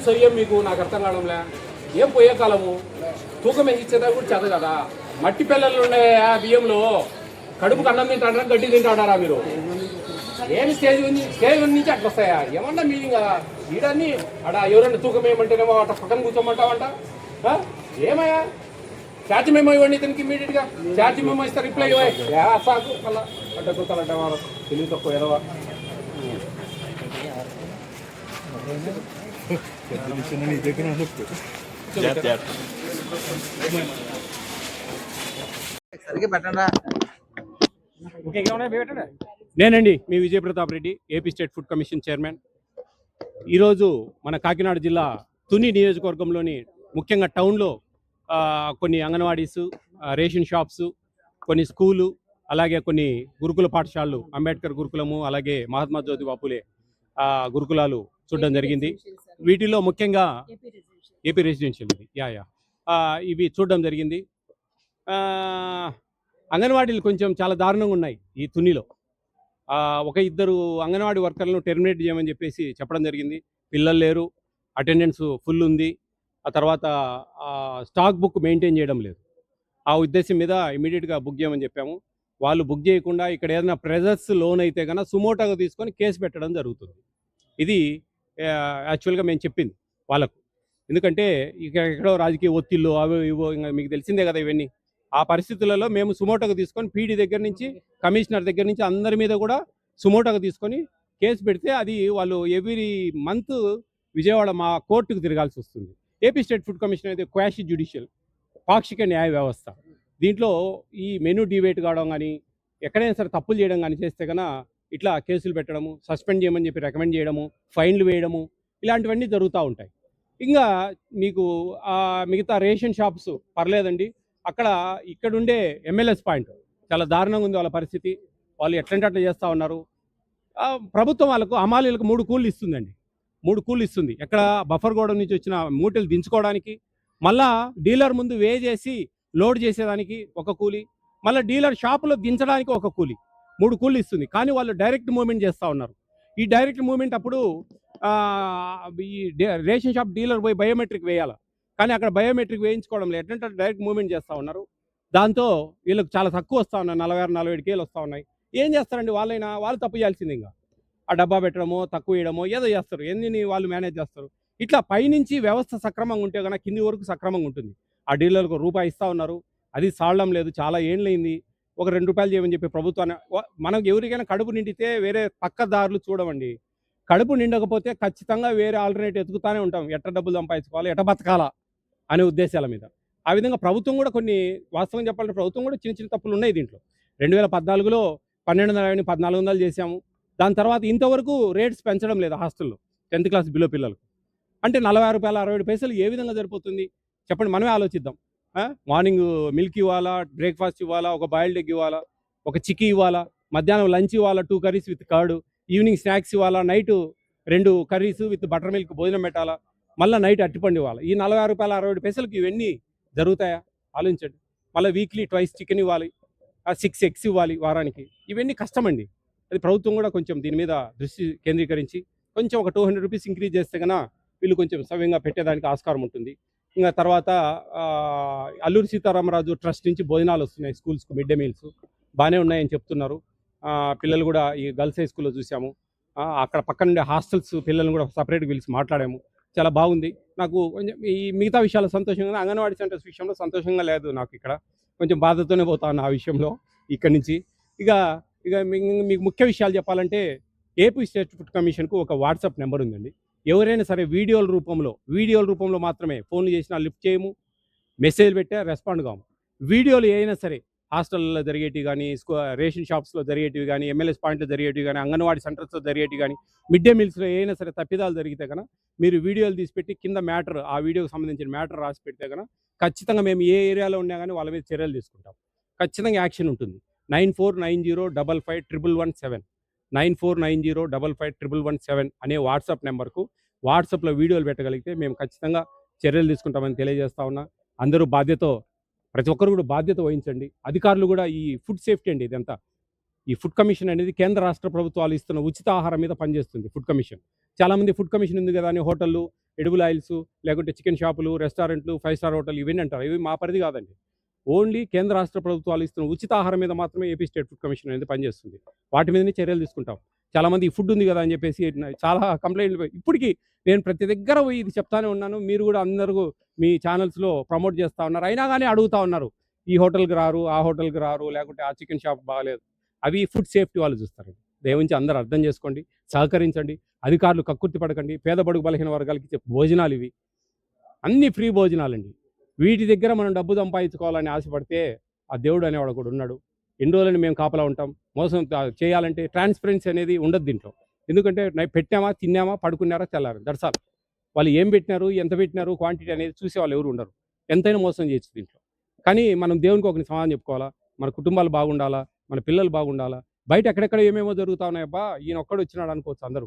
సయ్యం మీకు నాకు అర్థం కావడంలే. ఏం పోయే కాలము తూకం వేసి ఇచ్చేదా కూడా చేత కదా. మట్టి పిల్లలు ఉండే ఆ బియ్యంలో కడుపుకు అన్నం తింటాడారా గడ్డి తింటాడారా మీరు? ఏమి స్టేజ్ నుంచి అట్లా వస్తాయా? ఏమన్నా మీనింగ్ కదా వీడన్నీ అడ ఎవరన్నా తూకం వేయమంటేనేమో అట్లా పక్కన కూర్చోమంటావంట. ఏమయ్యా ఛార్జ్ మేమో ఇవ్వండి ఇతనికి ఇమీడియట్గా ఛార్జ్ మేమో ఇస్తారు రిప్లై సాకు మళ్ళా అడ్డ కూతాలంటే వారు తెలివి తక్కువ ఎదవా. నేనండి మీ Vijaya Prathap Reddy, AP state food commission chairman. ఈరోజు మన కాకినాడ జిల్లా తుని నియోజకవర్గంలోని ముఖ్యంగా టౌన్లో కొన్ని అంగన్వాడీసు, రేషన్ షాప్స్, కొన్ని స్కూలు, అలాగే కొన్ని గురుకుల పాఠశాలలు, అంబేద్కర్ గురుకులము, అలాగే మహాత్మా జ్యోతిబా ఫులే గురుకులాలు చూడడం జరిగింది. వీటిలో ముఖ్యంగా ఏపీ రెసిడెన్షియల్ ఇవి చూడడం జరిగింది. అంగన్వాడీలు కొంచెం చాలా దారుణంగా ఉన్నాయి ఈ తునిలో. ఒక ఇద్దరు అంగన్వాడీ వర్కర్లను టెర్మినేట్ చేయమని చెప్పేసి చెప్పడం జరిగింది. పిల్లలు లేరు, అటెండెన్స్ ఫుల్ ఉంది, ఆ తర్వాత స్టాక్ బుక్ మెయింటైన్ చేయడం లేదు. ఆ ఉద్దేశం మీద ఇమీడియట్గా బుక్ చేయమని చెప్పాము. వాళ్ళు బుక్ చేయకుండా ఇక్కడ ఏదైనా ప్రెజర్స్ లోన్ అయితే కన్నా సుమోటోగా తీసుకొని కేసు పెట్టడం జరుగుతుంది. ఇది యాక్చువల్గా మేము చెప్పింది వాళ్ళకు. ఎందుకంటే ఎక్కడో రాజకీయ ఒత్తిళ్ళు అవి ఇవో ఇంకా మీకు తెలిసిందే కదా ఇవన్నీ. ఆ పరిస్థితులలో మేము సుమోటోగా తీసుకొని పీడీ దగ్గర నుంచి కమిషనర్ దగ్గర నుంచి అందరి మీద కూడా సుమోటోగా తీసుకొని కేసు పెడితే అది వాళ్ళు ఎవ్రీ మంత్ విజయవాడ మా కోర్టుకు తిరగాల్సి వస్తుంది. ఏపీ స్టేట్ ఫుడ్ కమిషన్ అయితే క్వాషి జ్యుడిషియల్ పాక్షిక న్యాయ వ్యవస్థ. దీంట్లో ఈ మెనూ డివేట్ కావడం కానీ ఎక్కడైనా సరే తప్పులు చేయడం కానీ చేస్తే కన్నా ఇట్లా కేసులు పెట్టడము, సస్పెండ్ చేయమని చెప్పి రికమెండ్ చేయడము, ఫైన్లు వేయడము, ఇలాంటివన్నీ జరుగుతూ ఉంటాయి. ఇంకా మీకు మిగతా రేషన్ షాప్స్ పర్లేదండి. అక్కడ ఇక్కడుండే ఎమ్మెల్యేస్ పాయింట్ చాలా దారుణంగా ఉంది వాళ్ళ పరిస్థితి. వాళ్ళు ఎట్లంటే అట్లా చేస్తూ ఉన్నారు. ప్రభుత్వం వాళ్ళకు హమాలీలకు 3 కూళ్ళు ఇస్తుందండి. 3 కూళ్ళు ఇస్తుంది. ఎక్కడ బఫర్ గోడౌన్ నుంచి వచ్చిన మూటలు దించుకోవడానికి, మళ్ళా డీలర్ ముందు వే చేసి లోడ్ చేసేదానికి ఒక కూలి, మళ్ళీ డీలర్ షాపులో దించడానికి ఒక కూలి, 3 కూళ్ళు ఇస్తుంది. కానీ వాళ్ళు డైరెక్ట్ మూవ్మెంట్ చేస్తూ ఉన్నారు. ఈ డైరెక్ట్ మూవ్మెంట్ అప్పుడు ఈ రేషన్ షాప్ డీలర్ పోయి బయోమెట్రిక్ వేయాలి. కానీ అక్కడ బయోమెట్రిక్ వేయించుకోవడం లేదు, ఎట్లంటే డైరెక్ట్ మూవ్మెంట్ చేస్తూ ఉన్నారు. దాంతో వీళ్ళకి చాలా తక్కువ వస్తూ ఉన్నాయి, 46-47 కేలు వస్తూ ఉన్నాయి. ఏం చేస్తారండి వాళ్ళైనా? వాళ్ళు తప్పు చేయాల్సింది. ఇంకా ఆ డబ్బా పెట్టడమో తక్కువ వేయడమో ఏదో చేస్తారు, ఎన్ని వాళ్ళు మేనేజ్ చేస్తారు. ఇట్లా పైనుంచి వ్యవస్థ సక్రమంగా ఉంటే కనుక కింది వరకు సక్రమంగా ఉంటుంది. ఆ డీలర్లకు రూపాయి ఇస్తూ ఉన్నారు, అది సాలడం లేదు. చాలా ఏండ్లైంది. ఒక 2 రూపాయలు చేయమని చెప్పి ప్రభుత్వాన్ని మనకు ఎవరికైనా కడుపు నిండితే వేరే పక్క దారులు చూడమండి. కడుపు నిండకపోతే ఖచ్చితంగా వేరే ఆల్టర్నేట్ ఎతుకుతూనే ఉంటాం. ఎట్ట డబ్బులు సంపాదించుకోవాలి, ఎట్ట బతకాలా అనే ఉద్దేశాల మీద. ఆ విధంగా ప్రభుత్వం కూడా కొన్ని, వాస్తవం చెప్పాలంటే ప్రభుత్వం కూడా చిన్న చిన్న తప్పులు ఉన్నాయి దీంట్లో. 2014లో 1200 1400 చేశాము. దాని తర్వాత ఇంతవరకు రేట్స్ పెంచడం లేదు హాస్టల్లో 10th క్లాస్ బిలో పిల్లలకు. అంటే 46 రూపాయలు 67 పైసలు ఏ విధంగా సరిపోతుంది చెప్పండి? మనమే ఆలోచిద్దాం. మార్నింగ్ మిల్క్ ఇవ్వాలా, బ్రేక్ఫాస్ట్ ఇవ్వాలా, ఒక బాయిల్డ్ ఎగ్ ఇవ్వాలా, ఒక చిక్కీ ఇవ్వాలా, మధ్యాహ్నం లంచ్ ఇవ్వాలా 2 curries with curd, evening snacks ఇవ్వాలా, night 2 curries with buttermilk భోజనం పెట్టాలా, మళ్ళీ నైట్ అట్టిపండు ఇవ్వాలి. ఈ 46 రూపాయలు 67 పైసలకు ఇవన్నీ జరుగుతాయా? ఆలోచించండి. మళ్ళీ వీక్లీ 2 చికెన్ ఇవ్వాలి, 6 ఎగ్స్ ఇవ్వాలి వారానికి. ఇవన్నీ కష్టమండి. అది ప్రభుత్వం కూడా కొంచెం దీని మీద దృష్టి కేంద్రీకరించి కొంచెం ఒక 200 రూపీస్ ఇంక్రీజ్ చేస్తే కన్నా వీళ్ళు కొంచెం సవ్యంగా పెట్టేదానికి ఆస్కారం ఉంటుంది. ఇంకా తర్వాత అల్లూరి సీతారామరాజు ట్రస్ట్ నుంచి భోజనాలు వస్తున్నాయి స్కూల్స్కు, మిడ్ డే మీల్స్ బాగానే ఉన్నాయని చెప్తున్నారు. పిల్లలు కూడా ఈ గర్ల్స్ హై స్కూల్లో చూసాము. అక్కడ పక్కన ఉండే హాస్టల్స్ పిల్లల్ని కూడా సపరేట్గా పిలిచి మాట్లాడాము. చాలా బాగుంది. నాకు కొంచెం ఈ మిగతా విషయాలు సంతోషంగా, అంగన్వాడీ సెంటర్స్ విషయంలో సంతోషంగా లేదు. నాకు ఇక్కడ కొంచెం బాధతోనే పోతాను ఆ విషయంలో ఇక్కడి నుంచి. ఇక మీకు ముఖ్య విషయాలు చెప్పాలంటే ఏపీ స్టేట్ ఫుడ్ కమిషన్కు ఒక వాట్సాప్ నెంబర్ ఉందండి. ఎవరైనా సరే వీడియోల రూపంలో మాత్రమే ఫోన్లు చేసినా లిఫ్ట్ చేయము, మెసేజ్ పెట్టా రెస్పాండ్ కాము. వీడియోలు ఏమైనా సరే హాస్టల్లో జరిగేటివి కానీ, రేషన్ షాప్స్లో జరిగేటివి కానీ, ఎమ్మెల్యేస్ పాయింట్లో జరిగేటివి కానీ, అంగన్వాడీ సెంటర్స్లో జరిగేటివి కానీ, మిడ్ డే మీల్స్లో ఏమైనా సరే తప్పిదాలు జరిగితే కనుక మీరు వీడియోలు తీసిపెట్టి కింద మ్యాటర్, ఆ వీడియోకి సంబంధించిన మ్యాటర్ రాసి పెడితే కనుక ఖచ్చితంగా మేము ఏ ఏరియాలో ఉన్నా కానీ వాళ్ళ మీద చర్యలు తీసుకుంటాం. ఖచ్చితంగా యాక్షన్ ఉంటుంది. 9490555117 9490555117 అనే వాట్సాప్ నెంబర్కు వాట్సాప్లో వీడియోలు పెట్టగలిగితే మేము ఖచ్చితంగా చర్యలు తీసుకుంటామని తెలియజేస్తా ఉన్నా. అందరూ బాధ్యత, ప్రతి ఒక్కరు కూడా బాధ్యత వహించండి. అధికారులు కూడా ఈ ఫుడ్ సేఫ్టీ అండి ఇదంతా. ఈ ఫుడ్ కమిషన్ అనేది కేంద్ర రాష్ట్ర ప్రభుత్వాలు ఇస్తున్న ఉచిత ఆహారం మీద పనిచేస్తుంది ఫుడ్ కమిషన్. చాలామంది ఫుడ్ కమిషన్ ఉంది కదా అని హోటళ్ళు, ఎడిబుల్ ఆయిల్స్, లేకుంటే చికెన్ షాపులు, రెస్టారెంట్లు, 5 స్టార్ హోటల్ ఇవన్నీ అంటారు. ఇవి మా పరిధి కాదండి. ఓన్లీ కేంద్ర రాష్ట్ర ప్రభుత్వాలు ఇస్తున్న ఉచిత ఆహారం మీద మాత్రమే ఏపీ స్టేట్ ఫుడ్ కమిషన్ అనేది పనిచేస్తుంది. వాటి మీదనే చర్యలు తీసుకుంటాం. చాలామంది ఈ ఫుడ్ ఉంది కదా అని చెప్పేసి చాలా కంప్లైంట్లు ఇప్పటికి నేను ప్రతి దగ్గర పోయి ఇది చెప్తానే ఉన్నాను. మీరు కూడా అందరూ మీ ఛానల్స్‌లో ప్రమోట్ చేస్తా ఉన్నారు. అయినా గాని అడుగుతా ఉన్నారు. ఈ హోటల్‌కి రారు, ఆ హోటల్‌కి రారు, లేకుంటే ఆ చికెన్ షాప్ బాగాలేదు. అవి ఫుడ్ సేఫ్టీ వాళ్ళు చూస్తారండి. దయవుంచి అందరూ అర్థం చేసుకోండి, సహకరించండి. అధికారులు కక్కుర్తి పడకండి. పేద బడుగు బలహీన వర్గాలకి ఇచ్చే భోజనాలు ఇవి. అన్నీ ఫ్రీ భోజనాలండి. వీటి దగ్గర మనం డబ్బు సంపాదించుకోవాలని ఆశపడితే ఆ దేవుడు అనేవాడు ఒకడు ఉన్నాడు. ఎన్ని రోజులని మేము కాపలా ఉంటాం. మోసం చేయాలంటే ట్రాన్స్‌పరెన్సీ అనేది ఉండదు దీంట్లో. ఎందుకంటే పెట్టామా, తిన్నామా, పడుకున్నారా, తెల్లారు. That's all. వాళ్ళు ఏం పెట్టినారు, ఎంత పెట్టినారు, క్వాంటిటీ అనేది చూసేవాళ్ళు ఎవరు ఉండరు. ఎంతైనా మోసం చేయొచ్చు దీంట్లో. కానీ మనం దేవునికి ఒకరికి సమాధానం చెప్పుకోవాలా. మన కుటుంబాలు బాగుండాలా, మన పిల్లలు బాగుండాలా. బయట ఎక్కడెక్కడ ఏమేమో జరుగుతా ఉన్నాయబ్బా! ఈయన ఒక్కడు వచ్చినాడు అనుకోవచ్చు అందరూ.